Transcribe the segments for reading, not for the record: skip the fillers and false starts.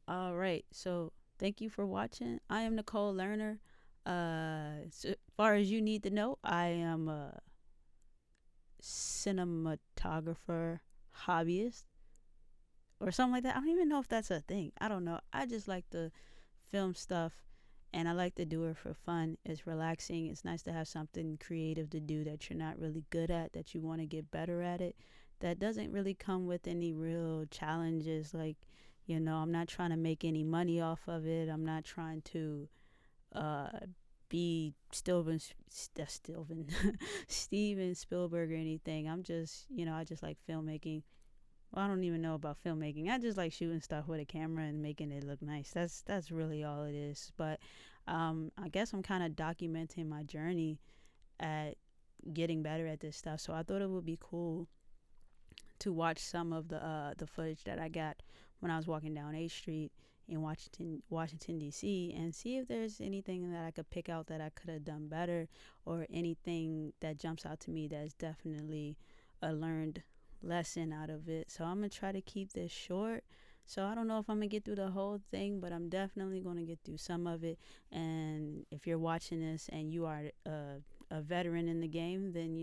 All right. So thank you for watching. I am Nicole Lerner. So far as you need to know, I am a cinematographer hobbyist or something like that. I don't even know if that's a thing. I don't know. I just like to film stuff and I like to do it for fun. It's relaxing. It's nice to have something creative to do that you're not really good at, that you want to get better at it. That doesn't really come with any real challenges. Like, I'm not trying to make any money off of it. I'm not trying to uh, be Steven Spielberg or anything. I'm just, I just like filmmaking. Well, I don't even know about filmmaking. I just like shooting stuff with a camera and making it look nice. That's really all it is. But I guess I'm kind of documenting my journey at getting better at this stuff. So I thought it would be cool to watch some of the footage that I got when I was walking down A Street in Washington D.C. and see if there's anything that I could pick out that I could have done better, or anything that jumps out to me that's definitely a learned lesson out of it. So I'm gonna try to keep this short. So I don't know if I'm gonna get through the whole thing, but I'm definitely gonna get through some of it. And if you're watching this and you are a veteran in the game, then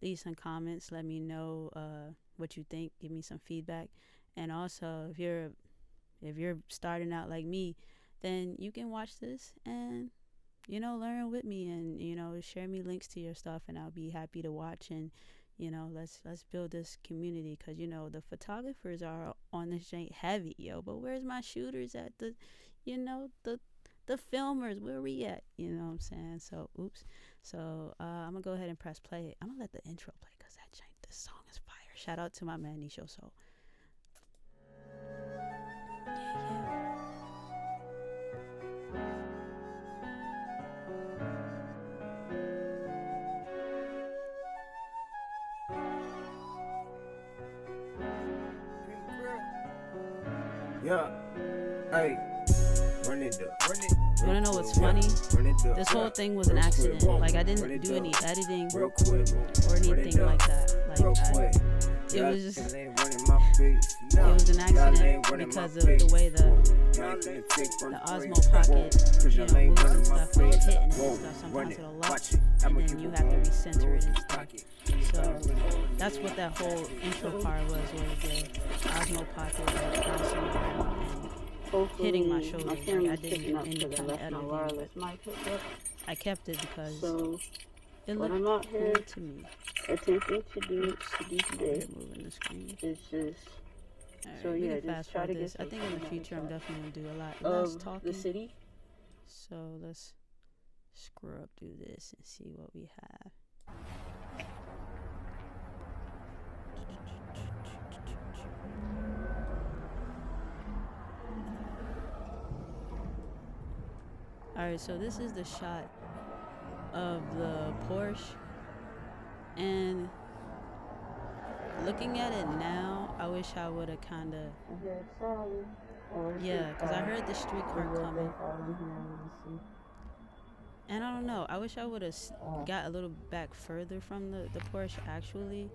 leave some comments. Let me know what you think. Give me some feedback. And also, if you're starting out like me, then you can watch this and learn with me, and share me links to your stuff, and I'll be happy to watch. And let's build this community, because the photographers are on this jank heavy, but where's my shooters at? The filmers, where we at? You know what I'm saying? So oops. So I'm gonna go ahead and press play. I'm gonna let the intro play, because this song is fire. Shout out to my man Nisho Soul. Yeah, hey, run it up. You wanna know what's funny? This whole thing was an accident. Like, I didn't do any editing or anything like that. It was just, it was an accident because of the way the Osmo Pocket, moves and stuff, and hitting it and stuff. Sometimes it'll lock, and then you have to recenter it and stuff. So that's what that whole intro part was the Osmo Pocket bouncing around and hitting my shoulder. Like, I didn't do any kind of editing, but I kept it because it looked cool to me. Attempting to do today Moving the screen. is just Alright, we can fast forward this. I think in the future I'm definitely gonna do a lot less talking. the city. So let's scroll up through this and see what we have. Alright, so this is the shot of the Porsche, and looking at it now, I wish I would have kind of, because I heard the streetcar coming, and I don't know, I wish I would have got a little back further from the Porsche actually,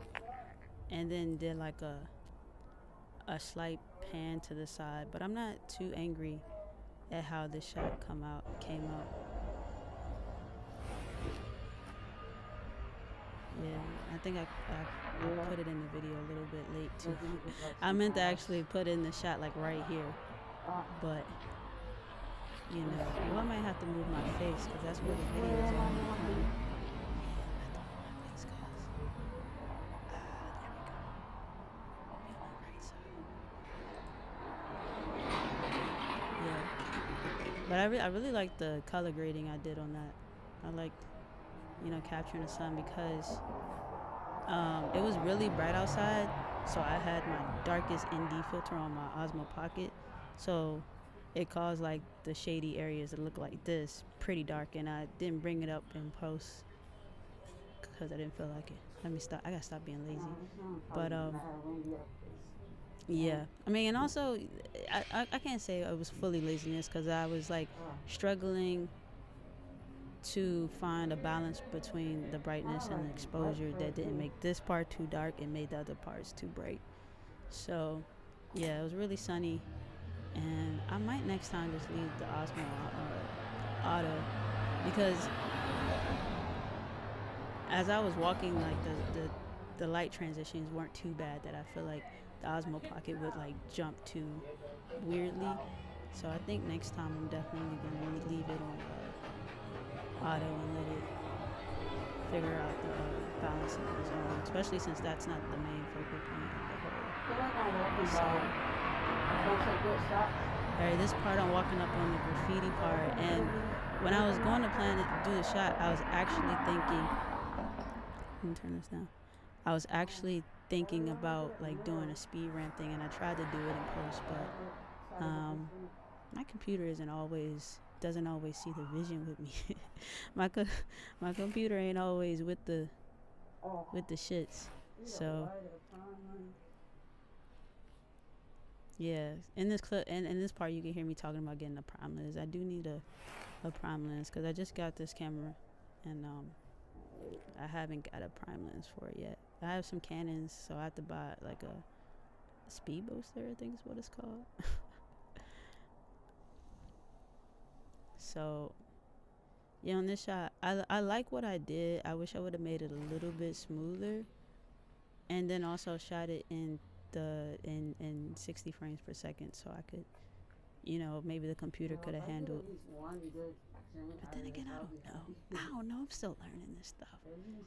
and then did like a slight pan to the side. But I'm not too angry at how this shot came out. Yeah, I think I put it in the video a little bit late too. I meant to actually put in the shot like right here, but I might have to move my face, because that's where the video is on. But I really like the color grading I did on that. I liked, capturing the sun, because it was really bright outside, so I had my darkest ND filter on my Osmo Pocket, so it caused like the shady areas to look like this, pretty dark, and I didn't bring it up in post because I didn't feel like it. Let me stop. I gotta stop being lazy. But yeah, I mean, and also I can't say it was fully laziness, because I was like struggling to find a balance between the brightness and the exposure that didn't make this part too dark and made the other parts too bright. So yeah, it was really sunny, and I might next time just leave the Osmo auto, because as I was walking, like the light transitions weren't too bad that I feel like the Osmo Pocket would like jump too weirdly. So I think next time I'm definitely gonna leave it on auto and let it figure out the balance of its own, especially since that's not the main focal point of the whole. So, alright, this part I'm walking up on the graffiti part, and when I was going to plan to do the shot, I was actually thinking, let me turn this down. I was actually thinking about like doing a speed ramp thing, and I tried to do it in post, but my computer doesn't always see the vision with me. my computer ain't always with the shits. So yeah, in this clip and in this part, you can hear me talking about getting a prime lens. I do need a prime lens because I just got this camera, and I haven't got a prime lens for it yet. I have some Canons, so I have to buy like a speed booster, I think is what it's called. So yeah, on this shot, I like what I did. I wish I would have made it a little bit smoother, and then also shot it in 60 frames per second, so I could, maybe the computer could have handled. But then again, I don't know. I'm still learning this stuff. I don't know.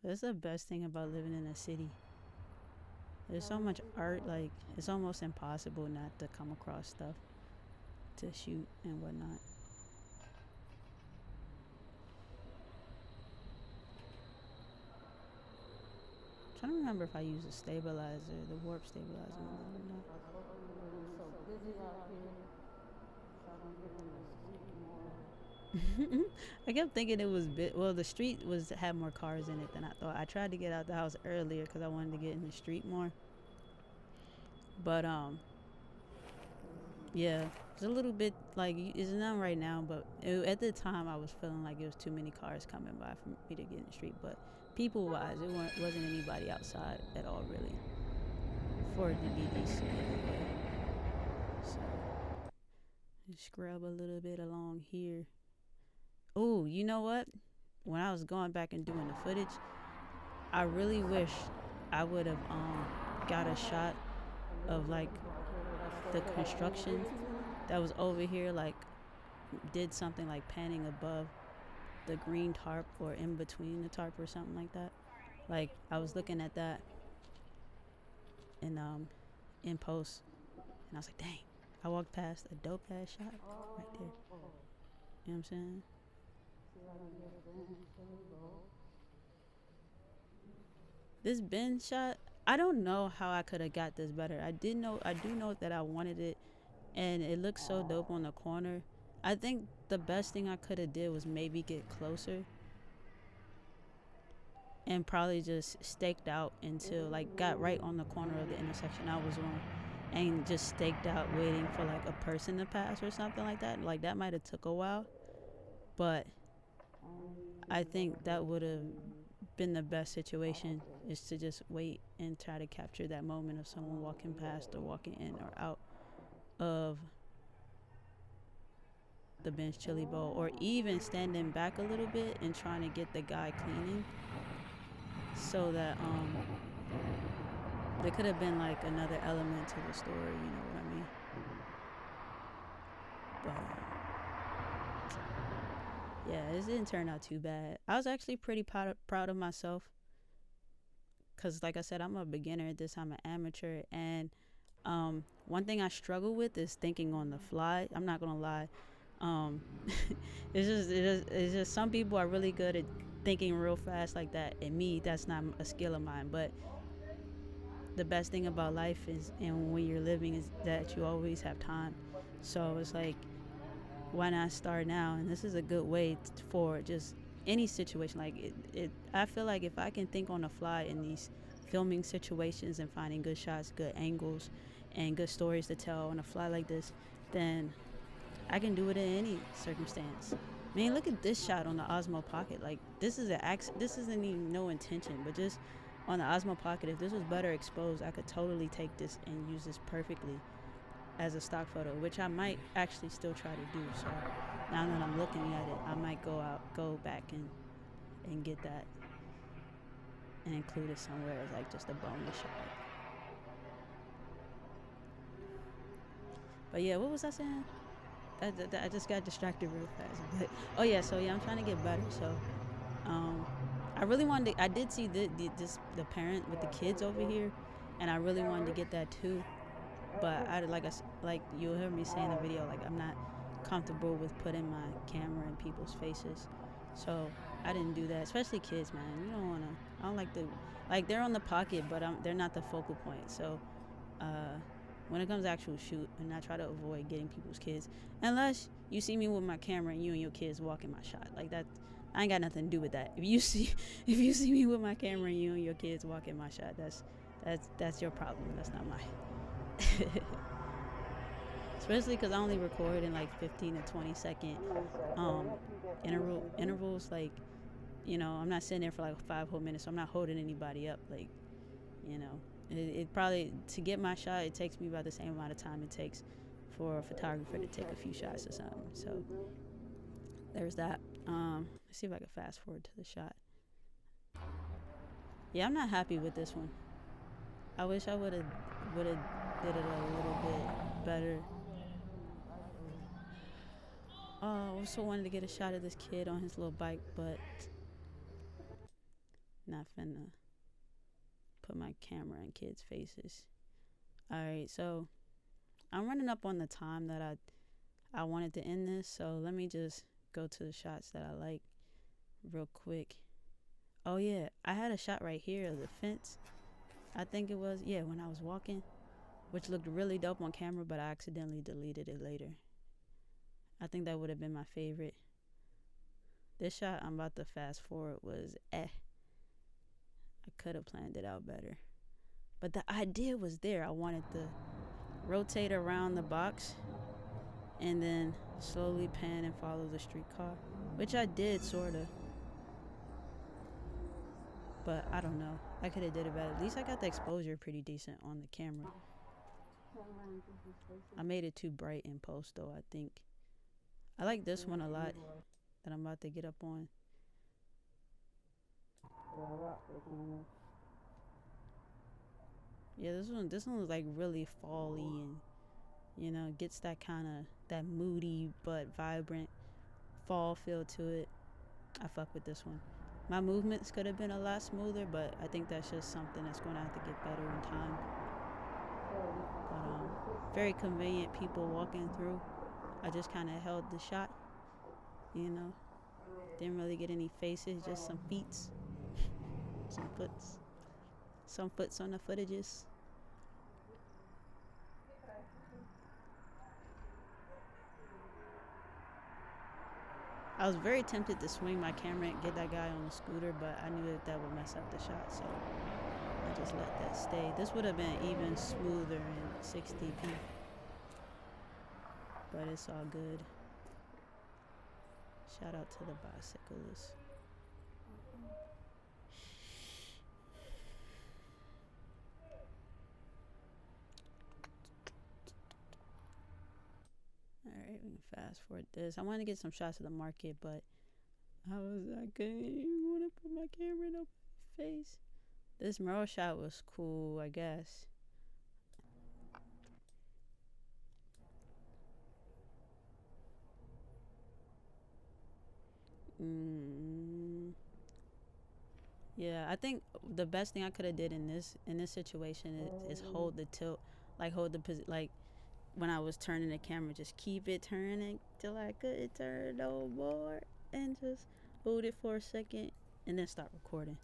That's the best thing about living in a city. There's so much art, like it's almost impossible not to come across stuff to shoot and whatnot. I'm trying to remember if I used the stabilizer, the warp stabilizer or not. I kept thinking it was the street had more cars in it than I thought. I tried to get out the house earlier because I wanted to get in the street more, but yeah, it's a little bit like it's none right now, but at the time I was feeling like it was too many cars coming by for me to get in the street. But people wise, it wasn't anybody outside at all really for it to be decent anyway. So just scrub a little bit along here. Oh, you know what? When I was going back and doing the footage, I really wish I would have got a shot of like the construction that was over here, like did something like panning above the green tarp or in between the tarp or something like that. Like I was looking at that in post, and I was like, dang, I walked past a dope ass shot right there. You know what I'm saying? This bin shot, I don't know how I could have got this better. I do know that I wanted it, and it looks so dope on the corner. I think the best thing I could have did was maybe get closer and probably just staked out until like got right on the corner of the intersection I was on, and just staked out waiting for like a person to pass or something like that. Like that might have took a while, but I think that would have been the best situation, is to just wait and try to capture that moment of someone walking past or walking in or out of the bench chili bowl, or even standing back a little bit and trying to get the guy cleaning, so that there could have been like another element to the story, you know what I mean? But yeah, it didn't turn out too bad. I was actually pretty proud of myself, because like I said, I'm a beginner at this, I'm an amateur, and one thing I struggle with is thinking on the fly. I'm not gonna lie. It's just some people are really good at thinking real fast like that, and me, that's not a skill of mine. But the best thing about life is, and when you're living, is that you always have time. So it's like, why not start now? And this is a good way for just any situation. Like I feel like if I can think on the fly in these filming situations and finding good shots, good angles, and good stories to tell on a fly like this, then I can do it in any circumstance. Man, look at this shot on the Osmo Pocket. Like, this is this isn't even no intention, but just on the Osmo Pocket, if this was better exposed, I could totally take this and use this perfectly as a stock photo, which I might actually still try to do. So now that I'm looking at it, I might go back and get that and include it somewhere as like just a bonus shot. But yeah, what was I saying? I just got distracted real fast. But oh yeah, so yeah, I'm trying to get better. So I really wanted to, I did see the parent with the kids over here, and I really wanted to get that too. But like you'll hear me say in the video, like I'm not comfortable with putting my camera in people's faces, so I didn't do that. Especially kids, man. You don't wanna. I don't like they're on the pocket, but they're not the focal point. So when it comes to actual shoot, and I try to avoid getting people's kids, unless you see me with my camera and you and your kids walking my shot, like that. I ain't got nothing to do with that. If you see me with my camera and you and your kids walking my shot, that's your problem. That's not mine. Especially because I only record in like 15 to 20-second intervals. Like, you know, I'm not sitting there for like 5 whole minutes, so I'm not holding anybody up. Like, you know, it probably, to get my shot, it takes me about the same amount of time it takes for a photographer to take a few shots or something. So there's that. Let's see if I can fast forward to the shot. Yeah, I'm not happy with this one. I wish I would have did it a little bit better. I also wanted to get a shot of this kid on his little bike, but not finna put my camera in kids' faces. Alright, so I'm running up on the time that I wanted to end this, so let me just go to the shots that I like real quick. Oh yeah, I had a shot right here of the fence. I think it was, yeah, when I was walking, which looked really dope on camera, but I accidentally deleted it later. I think that would have been my favorite. This shot I'm about to fast forward was I could have planned it out better. But the idea was there. I wanted to rotate around the box and then slowly pan and follow the streetcar, which I did sort of. But I don't know. I could have did it better. At least I got the exposure pretty decent on the camera. I made it too bright in post though, I think. I like this one a lot that I'm about to get up on. Yeah, this one was like really fall-y and, you know, gets that kind of, that moody but vibrant fall feel to it. I fuck with this one. My movements could have been a lot smoother, but I think that's just something that's going to have to get better in time. But very convenient people walking through. I just kind of held the shot, you know. Didn't really get any faces, just some feets, some foots on the footages. I was very tempted to swing my camera and get that guy on the scooter, but I knew that would mess up the shot, so I just let that stay. This would have been even smoother in 60p, but it's all good. Shout out to the bicyclists. Alright, we can fast forward this. I want to get some shots of the market, but I couldn't even want to put my camera in my face. This mural shot was cool, I guess. Yeah, I think the best thing I could have did in this situation is hold the tilt, like hold the like when I was turning the camera, just keep it turning till I couldn't turn no more, and just hold it for a second and then start recording.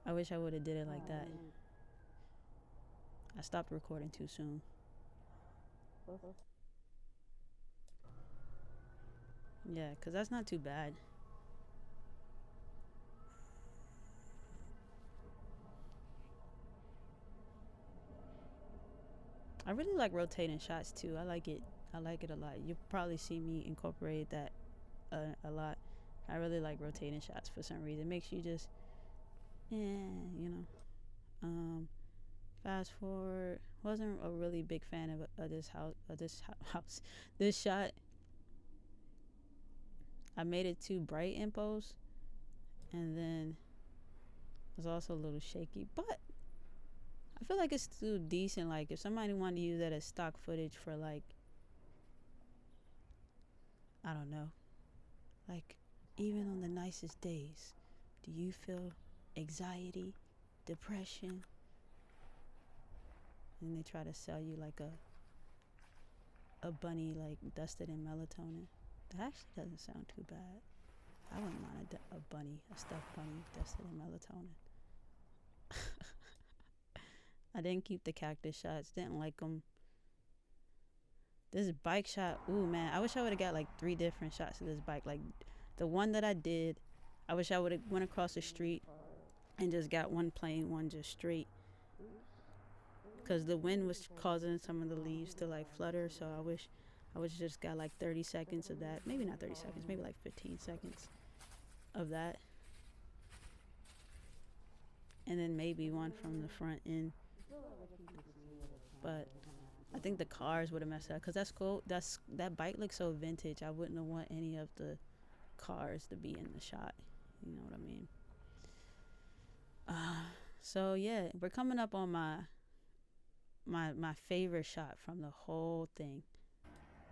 I wish I would have did it like that. I stopped recording too soon. Yeah, because that's not too bad. I really like rotating shots too. I like it a lot. You'll probably see me incorporate that a lot. I really like rotating shots for some reason. It makes you just, you know. Fast forward, wasn't a really big fan of this house, this shot. I made it too bright in post, and then it was also a little shaky, but I feel like it's still decent. Like if somebody wanted to use that as stock footage for like, I don't know, like even on the nicest days, do you feel anxiety, depression? And they try to sell you like a bunny like dusted in melatonin. That actually doesn't sound too bad. I wouldn't mind a bunny, a stuffed bunny dusted in melatonin. I didn't keep the cactus shots. Didn't like them. This bike shot, ooh man, I wish I would have got like 3 different shots of this bike. Like the one that I did, I wish I would have went across the street and just got one plain one just straight. Because the wind was causing some of the leaves to like flutter, so I wish just got like 30 seconds of that. Maybe not 30 seconds, maybe like 15 seconds of that. And then maybe one from the front end. But I think the cars would have messed up because that's cool. That bike looks so vintage. I wouldn't have want any of the cars to be in the shot. You know what I mean? So yeah, we're coming up on my favorite shot from the whole thing.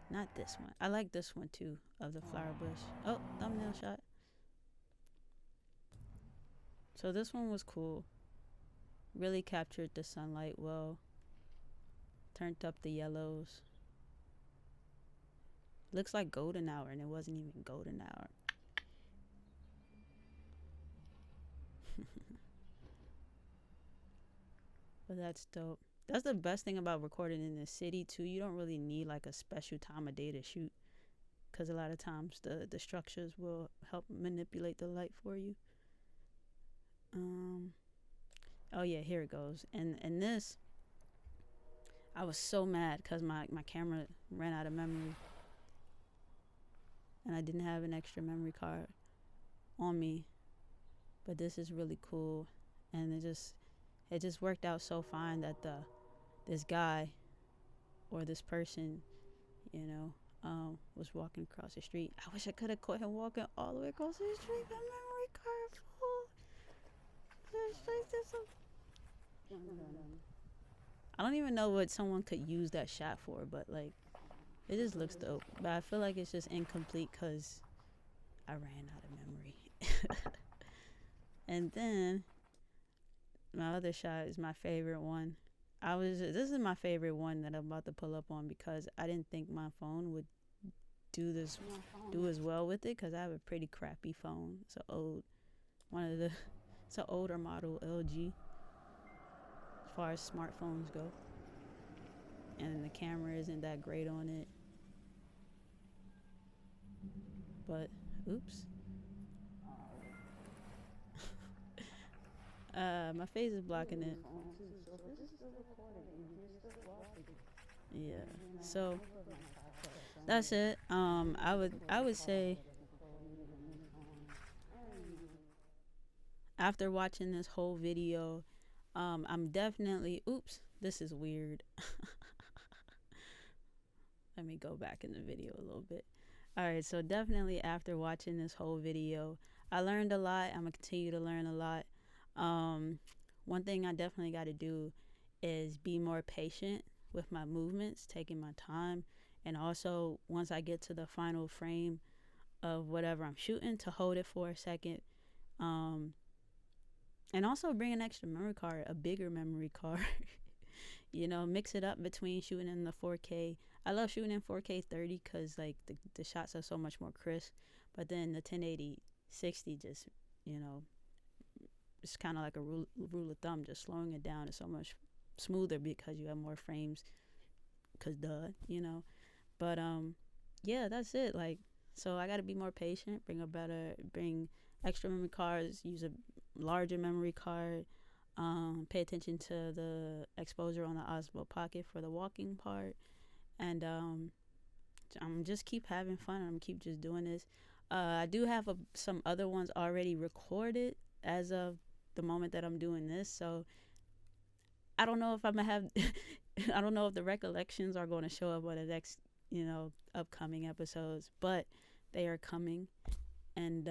Not this one. I like this one too, of the flower bush. Oh, thumbnail shot. So this one was cool. Really captured the sunlight well. Turned up the yellows. Looks like golden hour, and it wasn't even golden hour. But that's dope. That's the best thing about recording in the city too. You don't really need like a special time of day to shoot, because a lot of times the structures will help manipulate the light for you. Oh yeah, here it goes. And this, I was so mad because my camera ran out of memory, and I didn't have an extra memory card on me. But this is really cool, and it just worked out so fine that this guy or this person, you know, was walking across the street. I wish I could have caught him walking all the way across the street. My memory card full. I don't even know what someone could use that shot for, but like, it just looks dope. But I feel like it's just incomplete because I ran out of memory. And then my other shot is my favorite one. This is my favorite one that I'm about to pull up on because I didn't think my phone would do as well with it, because I have a pretty crappy phone. It's an older model LG as far as smartphones go, and the camera isn't that great on it. But oops. My face is blocking it. Yeah. So that's it. I would say after watching this whole video, I'm definitely, this is weird. Let me go back in the video a little bit. All right, so definitely after watching this whole video, I learned a lot. I'm gonna continue to learn a lot. One thing I definitely got to do is be more patient with my movements, taking my time, and also once I get to the final frame of whatever I'm shooting, to hold it for a second. And also bring an extra memory card, a bigger memory card. You know, mix it up between shooting in the 4K. I love shooting in 4K 30 because like the shots are so much more crisp. But then the 1080 60 just, you know, it's kind of like a rule of thumb. Just slowing it down is so much smoother because you have more frames. Cause you know. But yeah, that's it. Like, so I gotta be more patient. Bring extra memory cards. Use a larger memory card. Pay attention to the exposure on the Osmo Pocket for the walking part, and I'm just keep having fun. I'm keep just doing this. I do have some other ones already recorded as of the moment that I'm doing this. So I don't know if I'm gonna have. I don't know if the recollections are going to show up on the next, upcoming episodes, but they are coming. And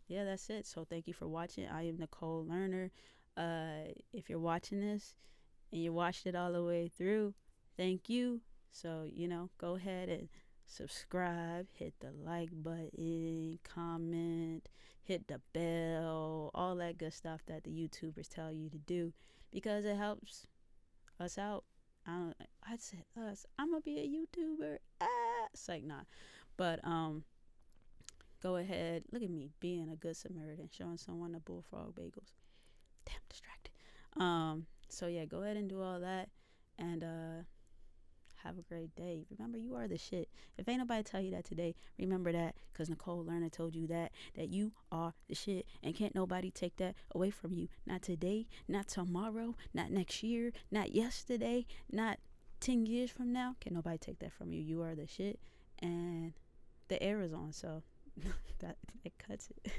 yeah, that's it. So thank you for watching. I am Nicole Lerner. If you're watching this and you watched it all the way through, thank you. So, go ahead and subscribe, hit the like button, comment, hit the bell, all that good stuff that the YouTubers tell you to do, because it helps us out. I said us. I'm gonna be a YouTuber. It's like nah. But go ahead. Look at me being a good Samaritan, showing someone the bullfrog bagels. Damn, distracted. So yeah, go ahead and do all that, and have a great day. Remember, you are the shit. If ain't nobody tell you that today, remember that, because Nicole Lerner told you that you are the shit, and can't nobody take that away from you. Not today, not tomorrow, not next year, not yesterday, not 10 years from now. Can't nobody take that from you. You are the shit, and the air is on, so that cuts it.